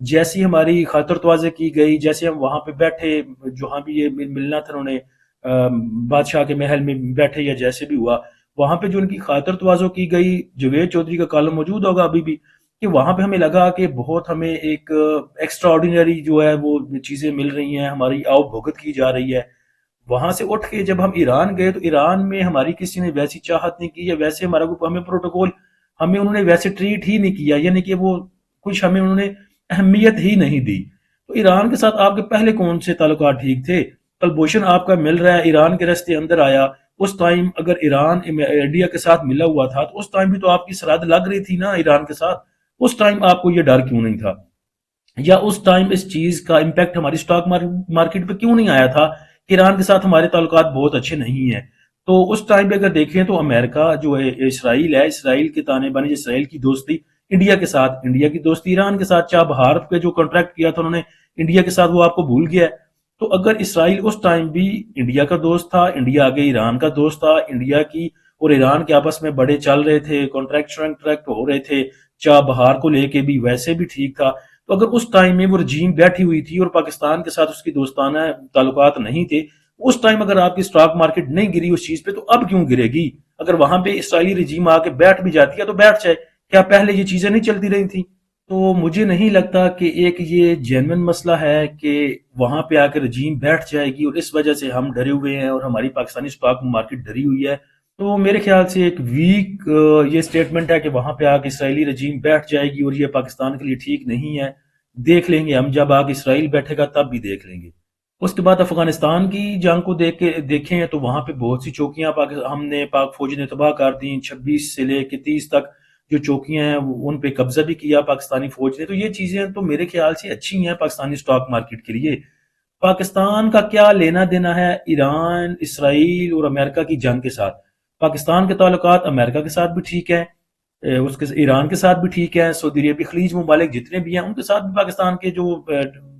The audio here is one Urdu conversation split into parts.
جیسی ہماری خاطر توازی کی گئی، جیسے ہم وہاں پہ بیٹھے، جہاں بھی یہ ملنا تھا انہوں نے بادشاہ کے محل میں بیٹھے یا جیسے بھی ہوا، وہاں پہ جو ان کی خاطر تواضع کی گئی، جوید چودھری کا کالم موجود ہوگا ابھی بھی، کہ وہاں پہ ہمیں لگا کہ بہت ہمیں ایک ایکسٹرا آرڈینری جو ہے وہ چیزیں مل رہی ہیں، ہماری آؤ بھگت کی جا رہی ہے۔ وہاں سے اٹھ کے جب ہم ایران گئے تو ایران میں ہماری کسی نے ویسی چاہت نہیں کی، یا ویسے ہمارا ہمیں پروٹوکول، ہمیں انہوں نے ویسے ٹریٹ ہی نہیں کیا، یعنی کہ وہ کچھ ہمیں انہوں نے اہمیت ہی نہیں دی۔ تو ایران کے ساتھ آپ کے پہلے کون سے تعلقات ٹھیک تھے؟ کلبھوشن آپ کا مل رہا ہے، ایران کے رستے اندر آیا، اس ٹائم اگر ایران انڈیا کے ساتھ ملا ہوا تھا تو اس ٹائم بھی تو آپ کی سرحد لگ رہی تھی نا ایران کے ساتھ، اس ٹائم آپ کو یہ ڈر کیوں نہیں تھا؟ یا اس ٹائم اس چیز کا امپیکٹ ہماری سٹاک مارکیٹ پہ کیوں نہیں آیا تھا کہ ایران کے ساتھ ہمارے تعلقات بہت اچھے نہیں ہیں؟ تو اس ٹائم پہ اگر دیکھیں تو امریکہ جو ہے، اسرائیل ہے، اسرائیل کے تانے بانے، اسرائیل کی دوستی انڈیا کے ساتھ، انڈیا کی دوستی ایران کے ساتھ، چابہار پہ جو کانٹریکٹ کیا تھا انہوں نے انڈیا کے ساتھ، وہ آپ کو بھول گیا ہے؟ تو اگر اسرائیل اس ٹائم بھی انڈیا کا دوست تھا، انڈیا آگے ایران کا دوست تھا، انڈیا کی اور ایران کے آپس میں بڑے چل رہے تھے، کانٹریکٹ ہو رہے تھے، چابہار کو لے کے بھی ویسے بھی ٹھیک تھا، تو اگر اس ٹائم میں وہ رجیم بیٹھی ہوئی تھی اور پاکستان کے ساتھ اس کی دوستانہ تعلقات نہیں تھے، اس ٹائم اگر آپ کی سٹاک مارکیٹ نہیں گری اس چیز پہ، تو اب کیوں گرے گی؟ اگر وہاں پہ اسرائیلی رجیم آ کے بیٹھ بھی جاتی ہے تو بیٹھ جائے، کیا پہلے یہ چیزیں نہیں چلتی رہی تھی؟ تو مجھے نہیں لگتا کہ ایک یہ جینوین مسئلہ ہے کہ وہاں پہ آ کے رجیم بیٹھ جائے گی اور اس وجہ سے ہم ڈرے ہوئے ہیں اور ہماری پاکستانی سٹاک مارکیٹ ڈری ہوئی ہے۔ تو میرے خیال سے ایک ویک یہ سٹیٹمنٹ ہے کہ وہاں پہ آ کے اسرائیلی رجیم بیٹھ جائے گی اور یہ پاکستان کے لیے ٹھیک نہیں ہے۔ دیکھ لیں گے ہم، جب آگے اسرائیل بیٹھے گا تب بھی دیکھ لیں گے۔ اس کے بعد افغانستان کی جنگ کو دیکھیں تو وہاں پہ بہت سی چوکیاں ہم نے پاک فوج نے تباہ کر دیں، 26 سے لے کے 30 تک جو چوکیاں ہیں ان پہ قبضہ بھی کیا پاکستانی فوج نے۔ تو یہ چیزیں تو میرے خیال سے اچھی ہیں پاکستانی سٹاک مارکیٹ کے لیے۔ پاکستان کا کیا لینا دینا ہے ایران، اسرائیل اور امریکہ کی جنگ کے ساتھ؟ پاکستان کے تعلقات امریکہ کے ساتھ بھی ٹھیک ہیں، اس کے ایران کے ساتھ بھی ٹھیک ہے، سعودی عربی، خلیج ممالک جتنے بھی ہیں ان کے ساتھ بھی پاکستان کے جو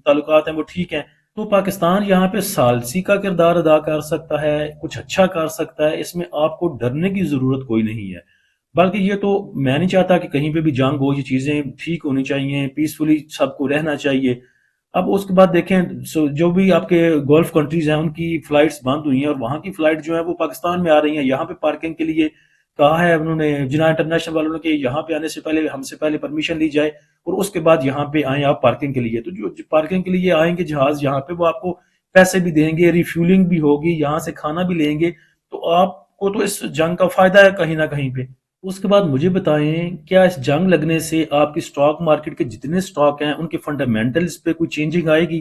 تعلقات ہیں وہ ٹھیک ہیں۔ تو پاکستان یہاں پہ ثالثی کا کردار ادا کر سکتا ہے، کچھ اچھا کر سکتا ہے، اس میں آپ کو ڈرنے کی ضرورت کوئی نہیں ہے۔ بلکہ یہ تو میں نہیں چاہتا کہ کہیں پہ بھی جنگ ہو، یہ چیزیں ٹھیک ہونی چاہیے، پیسفلی سب کو رہنا چاہیے۔ اب اس کے بعد دیکھیں جو بھی آپ کے گولف کنٹریز ہیں ان کی فلائٹس بند ہوئی ہیں اور وہاں کی فلائٹ جو ہے وہ پاکستان میں آ رہی ہیں، یہاں پہ پارکنگ کے لیے کہا ہے انہوں نے، جناح انٹرنیشنل والوں نے، کہ یہاں پہ آنے سے پہلے ہم سے پہلے پرمیشن لی جائے اور اس کے بعد یہاں پہ آئیں آپ پارکنگ کے لیے۔ تو جو پارکنگ کے لیے آئیں گے جہاز یہاں پہ، وہ آپ کو پیسے بھی دیں گے، ریفیولنگ بھی ہوگی، یہاں سے کھانا بھی لیں گے، تو آپ کو تو اس جنگ کا فائدہ ہے کہیں نہ کہیں پہ۔ اس کے بعد مجھے بتائیں، کیا اس جنگ لگنے سے آپ کی سٹاک مارکیٹ کے جتنے سٹاک ہیں ان کے فنڈامنٹلز پہ کوئی چینجنگ آئے گی؟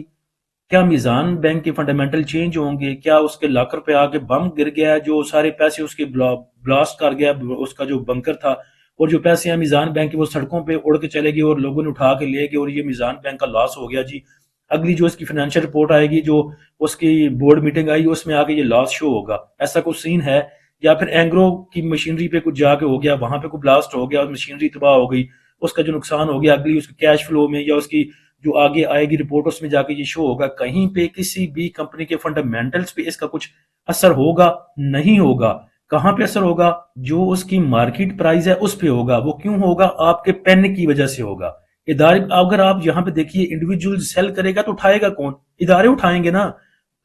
کیا میزان بینک کے فنڈامنٹل چینج ہوں گے؟ کیا اس کے لاکر پہ آگے بم گر گیا جو سارے پیسے اس کے بلاسٹ کر گیا، اس کا جو بنکر تھا، اور جو پیسے ہیں میزان بینک کے وہ سڑکوں پہ اڑ کے چلے گئے اور لوگوں نے اٹھا کے لے گئے اور یہ میزان بینک کا لاس ہو گیا جی؟ اگلی جو اس کی فائنینشیل رپورٹ آئے گی، جو اس کی بورڈ میٹنگ آئی، اس میں آگے یہ لاس شو ہوگا، ایسا کوئی سین ہے؟ یا پھر اینگرو کی مشینری پہ کچھ جا کے ہو گیا، وہاں پہ کوئی بلاسٹ ہو گیا اور مشینری تباہ ہو گئی، اس کا جو نقصان ہو گیا اگلی اس کے کیش فلو میں یا اس کی جو آگے آئے گی رپورٹ اس میں جا کے یہ شو ہوگا؟ کہیں پہ کسی بھی کمپنی کے فنڈامنٹلز پہ اس کا کچھ اثر ہوگا؟ نہیں ہوگا۔ کہاں پہ اثر ہوگا؟ جو اس کی مارکیٹ پرائز ہے اس پہ ہوگا۔ وہ کیوں ہوگا؟ آپ کے پینک کی وجہ سے ہوگا۔ ادارے، اگر آپ یہاں پہ دیکھیے انڈیویجول سیل کرے گا تو اٹھائے گا کون؟ ادارے اٹھائیں گے نا۔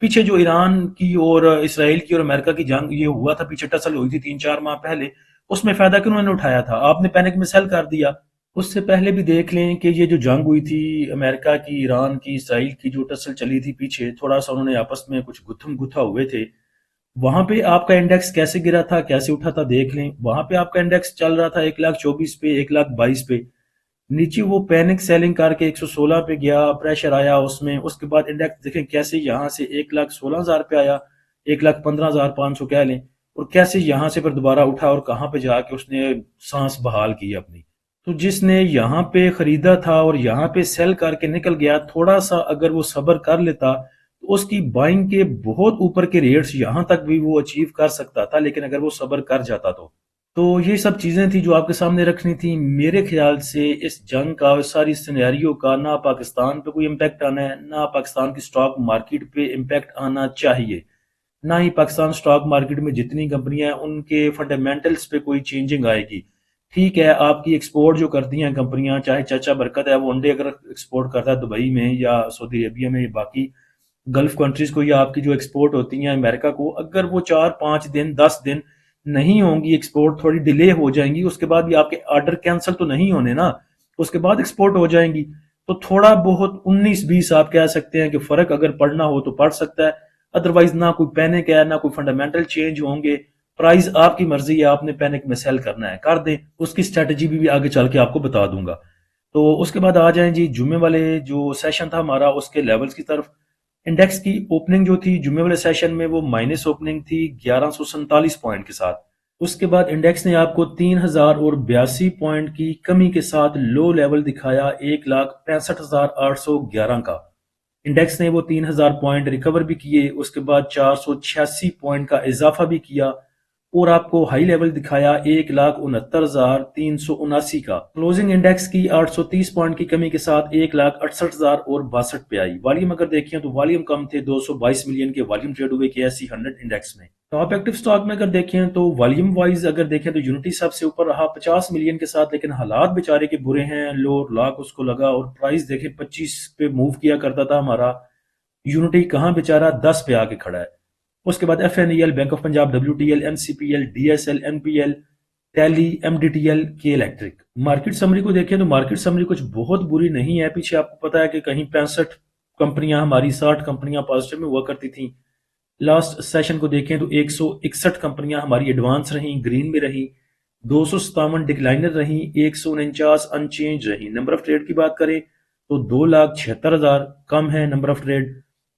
پیچھے جو ایران کی اور اسرائیل کی اور امریکہ کی جنگ یہ ہوا تھا، پیچھے ٹسل ہوئی تھی 3-4 ماہ پہلے، اس میں فائدہ کیوں انہوں نے اٹھایا تھا؟ آپ نے پینک میں سیل کر دیا۔ اس سے پہلے بھی دیکھ لیں کہ یہ جو جنگ ہوئی تھی امریکہ کی، ایران کی، اسرائیل کی، جو ٹسل چلی تھی پیچھے، تھوڑا سا انہوں نے آپس میں کچھ گتھم گتھا ہوئے تھے، وہاں پہ آپ کا انڈیکس کیسے گرا تھا، کیسے اٹھا تھا دیکھ لیں۔ وہاں پہ آپ کا انڈیکس چل رہا تھا 1,24,000 پہ، 1,22,000 پہ، نیچے وہ پینک سیلنگ کر کے 116 پہ گیا، پریشر آیا اس میں، اس کے بعد انڈیکس دیکھیں کیسے یہاں سے 1,16,000 پہ آیا، 1,15,500 کہہ لیں، اور کیسے یہاں سے پھر دوبارہ اٹھا اور کہاں پہ جا کے اس نے سانس بحال کی اپنی۔ تو جس نے یہاں پہ خریدا تھا اور یہاں پہ سیل کر کے نکل گیا، تھوڑا سا اگر وہ صبر کر لیتا تو اس کی بائنگ کے بہت اوپر کے ریٹس یہاں تک بھی وہ اچیو کر سکتا تھا، لیکن اگر وہ صبر کر جاتا تو یہ سب چیزیں تھی جو آپ کے سامنے رکھنی تھی۔ میرے خیال سے اس جنگ کا، اس ساری سینیریو کا نہ پاکستان پہ کوئی امپیکٹ آنا ہے، نہ پاکستان کی سٹاک مارکیٹ پہ امپیکٹ آنا چاہیے، نہ ہی پاکستان سٹاک مارکیٹ میں جتنی کمپنیاں ہیں ان کے فنڈامنٹلز پہ کوئی چینجنگ آئے گی۔ ٹھیک ہے، آپ کی ایکسپورٹ جو کرتی ہیں کمپنیاں، چاہے چاچا برکت ہے وہ انڈے اگر ایکسپورٹ کرتا ہے دبئی میں یا سعودی عربیہ میں یا باقی گلف کنٹریز کو، یا آپ کی جو ایکسپورٹ ہوتی ہیں امریکہ کو، اگر وہ 4 5 دن 10 دن نہیں ہوں گی ایکسپورٹ، تھوڑی ڈیلے ہو جائیں گی، اس کے بعد بھی آپ کے آرڈر کینسل تو نہیں ہونے نا، اس کے بعد ایکسپورٹ ہو جائیں گی، تو تھوڑا بہت 19 20 آپ کہہ سکتے ہیں کہ فرق اگر پڑنا ہو تو پڑ سکتا ہے، ادروائز نہ کوئی پینک ہے نہ کوئی فنڈامنٹل چینج ہوں گے، پرائز آپ کی مرضی ہے، آپ نے پینک میں سیل کرنا ہے کر دیں، اس کی اسٹریٹجی بھی آگے چل کے آپ کو بتا دوں گا۔ تو اس کے بعد آ جائیں جی جمعے والے جو سیشن تھا ہمارا اس کے لیولز کی طرف۔ انڈیکس کی اوپننگ جو تھی جمعے والے سیشن میں وہ مائنس اوپننگ تھی 1147 پوائنٹ کے ساتھ۔ اس کے بعد انڈیکس نے آپ کو 3082 پوائنٹ کی کمی کے ساتھ لو لیول دکھایا 1,65,811 کا۔ انڈیکس نے وہ 3000 پوائنٹ ریکور بھی کیے، اس کے بعد 486 پوائنٹ کا اضافہ بھی کیا، اور آپ کو ہائی لیول دکھایا 1,69,379 کا۔ کلوزنگ انڈیکس کی 830 پوائنٹ کی کمی کے ساتھ 1,68,062 پہ آئی۔ والیوم اگر دیکھیں تو والیوم کم تھے، 222 ملین کے والیوم ٹریڈ ہوئے KSE 100 انڈیکس میں۔ ٹاپ ایکٹیو سٹاک میں اگر دیکھیں تو والیوم وائز اگر دیکھیں تو یونٹی سب سے اوپر رہا 50 ملین کے ساتھ، لیکن حالات بیچارے کے برے ہیں، لو لاک اس کو لگا، اور پرائز دیکھیں 25 پہ موو کیا کرتا تھا ہمارا یونٹی، کہاں بیچارہ 10 پہ آ کے کھڑا ہے۔ اس کے بعد FNEL، bank of Punjab, WTL، NCPL، DSL، NPL، tele, MDTL، K electric. Market summary کو دیکھیں تو مارکیٹ سمری کچھ بہت بری نہیں ہے، پیچھے آپ کو پتا ہے کہ کہیں 65 کمپنیاں ہماری 60 کمپنیاں پازیٹیو میں ہوا کرتی تھیں، لاسٹ سیشن کو دیکھیں تو 161 کمپنیاں ہماری ایڈوانس رہیں، گرین میں رہیں، 257 ڈکلائنر رہیں، 149 ان چینج رہیں۔ نمبر آف ٹریڈ کی بات کریں تو 2,76,000 کم ہے نمبر آف ٹریڈ۔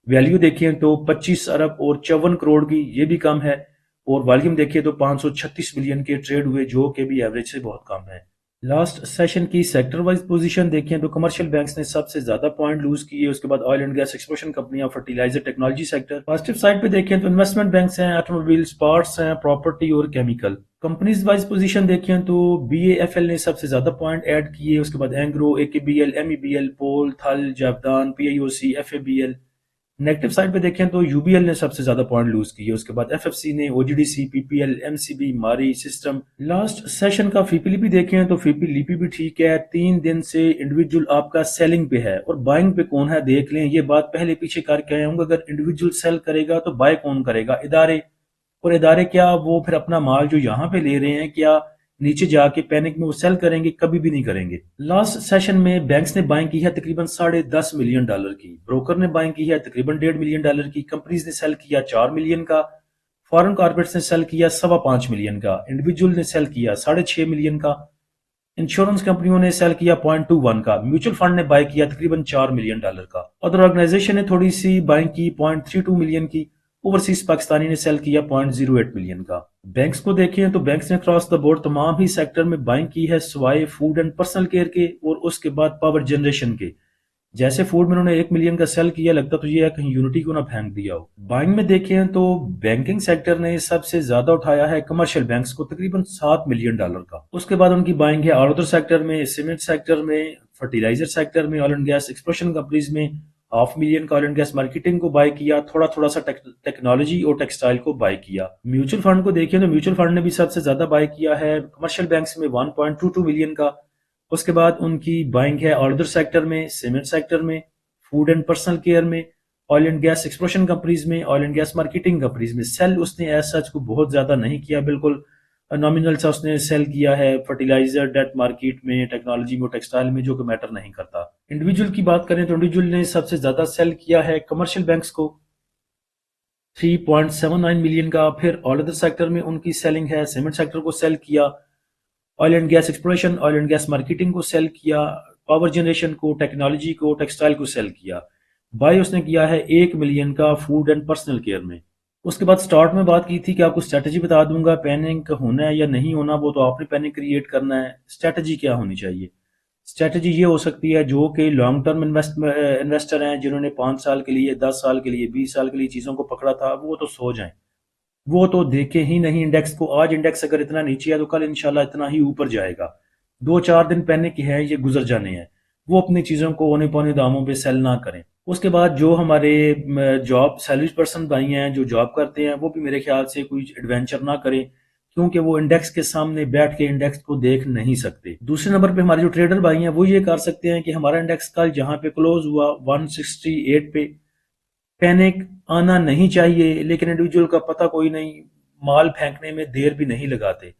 ویلیو دیکھیں تو 25 ارب اور 54 کروڑ کی، یہ بھی کم ہے، اور والیوم دیکھیں تو 536 ملین کے ٹریڈ ہوئے، جو کہ بھی ایوریج سے بہت کم ہے۔ لاسٹ سیشن کی سیکٹر وائز پوزیشن دیکھیں تو کمرشل بینکس نے سب سے زیادہ پوائنٹ لوز کیے، اس کے بعد آئل اینڈ گیس ایکسپلوشن کمپنیاں، fertiliser, technology sector. Positive side پہ دیکھیں تو انویسٹمنٹ بینکس ہیں، آٹو موبائل، سپارٹس ہیں، پراپرٹی اور کیمیکل۔ کمپنیز وائز پوزیشن دیکھیں تو BAFL نے سب سے زیادہ پوائنٹ ایڈ کیے، اس کے بعد اینگرو، AKBL، MEBL، پول، تھل، جاودان، PIOC، FABL۔ نیگیٹو سائڈ پہ دیکھیں تو UBL نے سب سے زیادہ پوائنٹ لوز کیے، اس کے بعد FFC نے، OGDC، PPL، MCB، ماری سسٹم۔ لاسٹ سیشن کا فی پی لیپی دیکھیں تو فی پی لیپی بھی ٹھیک ہے، 3 دن سے انڈیویجول آپ کا سیلنگ پہ ہے، اور بائنگ پہ کون ہے دیکھ لیں، یہ بات پہلے پیچھے کر کے آیا ہوں گا، اگر انڈیویجول سیل کرے گا تو بائی کون کرے گا؟ ادارے، اور ادارے کیا وہ پھر اپنا مال جو یہاں پہ لے رہے ہیں کیا نیچے جا کے پینک میں وہ سیل کریں گے؟ کبھی بھی نہیں کریں گے۔ لاسٹ سیشن میں بینکس نے بائنگ کی ہے تقریباً $10.5 ملین کی، بروکر نے بائنگ کی ہے تقریباً $1.5 ملین کی، کمپنیز نے سیل کیا 4 ملین کا، فارن کارپوریٹس نے سیل کیا 5.25 ملین کا، انڈیویجول نے سیل کیا 6.5 ملین کا، انشورنس کمپنیوں نے سیل کیا 0.21 کا، میوچل فنڈ نے بائی کیا تقریباً $4 ملین کا، ادر آرگنائزیشن نے تھوڑی سی بائنگ کی 0.32 ملین کی، اوورسیز پاکستانی نے سیل کیا 0.08 ملین کا۔ بینکس کو دیکھیں تو بینکس نے کراس دا بورڈ تمام ہی سیکٹر میں بائنگ کی ہے سوائے فوڈ اینڈ پرسنل کیئر کے، اور اس کے بعد پاور جنریشن کے۔ جیسے فوڈ میں انہوں نے 1 ملین کا سیل کیا، لگتا تو یہ ہے کہیں یونٹی کو نہ پھینک دیا ہو۔ بائنگ میں دیکھیں تو بینکنگ سیکٹر نے سب سے زیادہ اٹھایا ہے کمرشل بینکس کو تقریباً $7 ملین کا۔ اس کے بعد ان کی بائنگ ہے آل ادر سیکٹر میں، سیمنٹ سیکٹر میں، فرٹیلائزر سیکٹر میں، oil and gas exploration companies میں 500 ملین کا آئل اینڈ گیس مارکیٹنگ کو بائی کیا، تھوڑا سا ٹیکنالوجی اور ٹیکسٹائل کو بائی کیا۔ میوچل فنڈ کو دیکھیں تو میوچل فنڈ نے بھی سب سے زیادہ بائی کیا ہے کمرشل بینکس میں 1.22 ملین کا۔ اس کے بعد ان کی بائنگ ہے آل ادر سیکٹر میں، سیمنٹ سیکٹر میں، فوڈ اینڈ پرسنل کیئر میں، oil and gas exploration companies میں، oil and gas marketing companies میں۔ سیل اس نے ایز سچ کو بہت زیادہ نہیں کیا، بالکل نامینل سا اس نے سیل کیا ہے فرٹیلائزر، ڈیٹ مارکیٹ میں، ٹیکنالوجی میں، ٹیکسٹائل میں، جو کہ میٹر نہیں کرتا۔ انڈیویجول کی بات کریں تو انڈیویجول نے سب سے زیادہ سیل کیا ہے کمرشل بینکس کو 3.79 ملین کا، پھر آل ادر سیکٹر میں ان کی سیلنگ ہے، سیمنٹ سیکٹر کو سیل کیا، oil and gas exploration, oil and gas marketing کو سیل کیا، پاور جنریشن کو، ٹیکنالوجی کو، ٹیکسٹائل کو سیل کیا۔ بائی اس نے کیا ہے 1 ملین کا فوڈ اینڈ پرسنل کیئر میں۔ اس کے بعد سٹارٹ میں بات کی تھی کہ آپ کو اسٹریٹجی بتا دوں گا، پینک ہونا ہے یا نہیں ہونا وہ تو آپ نے پینک کریٹ کرنا ہے۔ اسٹریٹجی کیا ہونی چاہیے؟ اسٹریٹجی یہ ہو سکتی ہے جو کہ لانگ ٹرم انویسٹر ہیں، جنہوں نے 5 سال کے لیے، 10 سال کے لیے، 20 سال کے لیے چیزوں کو پکڑا تھا، وہ تو سو جائیں، وہ تو دیکھیں ہی نہیں انڈیکس کو۔ آج انڈیکس اگر اتنا نیچے ہے تو کل انشاءاللہ اتنا ہی اوپر جائے گا۔ 2 4 دن پہنے کے ہیں یہ گزر جانے ہیں، وہ اپنی چیزوں کو اونے پونے داموں پہ سیل نہ کریں۔ اس کے بعد جو ہمارے جاب سیلری پرسن بھائی ہیں جو جاب کرتے ہیں وہ بھی میرے خیال سے کوئی ایڈونچر نہ کریں، کیونکہ وہ انڈیکس کے سامنے بیٹھ کے انڈیکس کو دیکھ نہیں سکتے۔ دوسرے نمبر پہ ہمارے جو ٹریڈر بھائی ہیں وہ یہ کر سکتے ہیں کہ ہمارا انڈیکس کل جہاں پہ کلوز ہوا 168 پہ، پینک آنا نہیں چاہیے، لیکن انڈیویجول کا پتہ کوئی نہیں، مال پھینکنے میں دیر بھی نہیں لگاتے،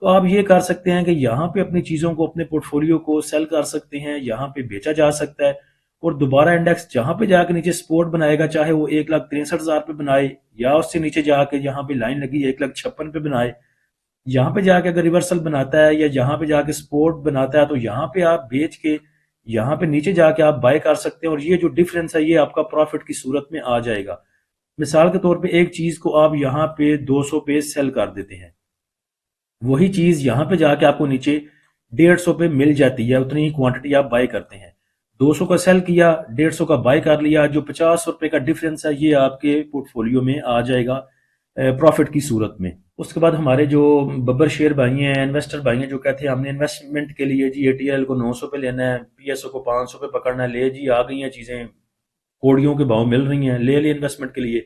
تو آپ یہ کر سکتے ہیں کہ یہاں پہ اپنی چیزوں کو، اپنے پورٹ فولیو کو سیل کر سکتے ہیں، یہاں پہ بیچا جا سکتا ہے، اور دوبارہ انڈیکس جہاں پہ جا کے نیچے سپورٹ بنائے گا، چاہے وہ 1,63,000 پہ بنائے یا اس سے نیچے جا کے یہاں پہ لائن لگی 1,56,000 پہ بنائے، یہاں پہ جا کے اگر ریورسل بناتا ہے یا یہاں پہ جا کے سپورٹ بناتا ہے تو یہاں پہ آپ بیچ کے یہاں پہ نیچے جا کے آپ بائی کر سکتے ہیں، اور یہ جو ڈیفرنس ہے یہ آپ کا پروفٹ کی صورت میں آ جائے گا۔ مثال کے طور پہ ایک چیز کو آپ یہاں پہ 200 پہ سیل کر دیتے ہیں، وہی چیز یہاں پہ جا کے آپ کو نیچے 150 پہ مل جاتی ہے، اتنی ہی کوانٹٹی آپ بائی کرتے ہیں، 200 کا سیل کیا، 150 کا بائی کر لیا، جو 50 روپے کا ڈیفرنس ہے یہ آپ کے پورٹ فولیو میں آ جائے گا پروفٹ کی صورت میں۔ اس کے بعد ہمارے جو ببر شیئر بھائی ہیں، انویسٹر بھائی ہیں، جو کہتے ہیں ہم نے انویسٹمنٹ کے لیے جی اے ٹی ایل کو 900 پہ لینا ہے، پی ایس او کو 500 پہ پکڑنا ہے، لے جی آ گئی ہیں چیزیں، کوڑیوں کے بھاؤ مل رہی ہیں، لے لیں انویسٹمنٹ کے لیے،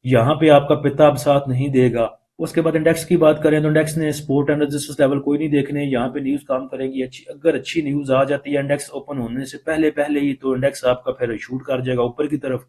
یہاں پہ آپ کا پتا اب ساتھ نہیں دے گا۔ اس کے بعد انڈیکس کی بات کریں تو انڈیکس نے سپورٹ اینڈ ریزسٹنس لیول کوئی نہیں دیکھنے، یہاں پہ نیوز کام کرے گی، اگر اچھی نیوز آ جاتی ہے انڈیکس اوپن ہونے سے پہلے ہی، تو انڈیکس آپ کا پھر شوٹ کر جائے گا اوپر کی طرف،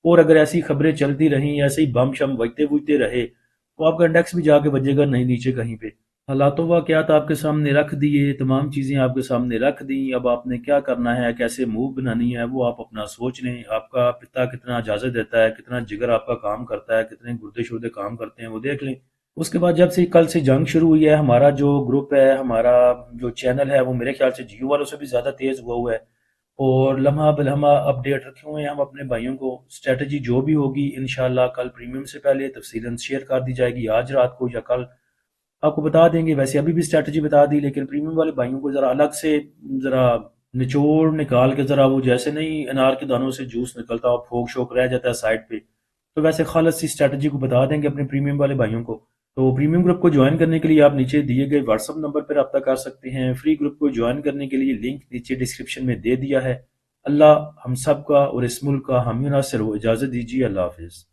اور اگر ایسی خبریں چلتی رہیں، ایسے ہی بم شم بجتے رہے، تو آپ کا انڈیکس بھی جا کے بجے گا نہیں نیچے کہیں پہ۔ حالات و واقعات آپ کے سامنے رکھ دیے، تمام چیزیں آپ کے سامنے رکھ دیں، اب آپ نے کیا کرنا ہے، کیسے موو بنانی ہے، وہ آپ اپنا سوچ لیں، آپ کا پتا کتنا اجازت دیتا ہے، کتنا جگر آپ کا کام کرتا ہے، کتنے گردے شردے کام کرتے ہیں، وہ دیکھ لیں۔ اس کے بعد جب سے کل سے جنگ شروع ہوئی ہے، ہمارا جو گروپ ہے، ہمارا جو چینل ہے، وہ میرے خیال سے جیو والوں سے بھی زیادہ تیز ہوا ہے، اور لمحہ بلمحہ اپڈیٹ رکھے ہوئے ہیں ہم اپنے بھائیوں کو، اسٹریٹجی جو بھی ہوگی انشاءاللہ کل پریمیم سے پہلے تفصیلاً شیئر کر دی جائے گی، آج رات کو یا کل آپ کو بتا دیں گے۔ ویسے ابھی بھی اسٹریٹجی بتا دی، لیکن پریمیم والے بھائیوں کو ذرا الگ سے ذرا نچوڑ نکال کے، ذرا وہ جیسے نہیں انار کے دانوں سے جوس نکلتا اور پھوک شوک رہ جاتا ہے سائڈ پہ، تو ویسے خالص سی اسٹریٹجی کو بتا دیں گے اپنے پریمیم والے بھائیوں کو۔ تو پریمیم گروپ کو جوائن کرنے کے لیے آپ نیچے دیے گئے واٹس ایپ نمبر پر رابطہ کر سکتے ہیں، فری گروپ کو جوائن کرنے کے لیے لنک نیچے ڈسکرپشن میں دے دیا ہے۔ اللہ ہم سب کا اور اس ملک کا حامی و ناصر ہو، اجازت دیجیے، اللہ حافظ۔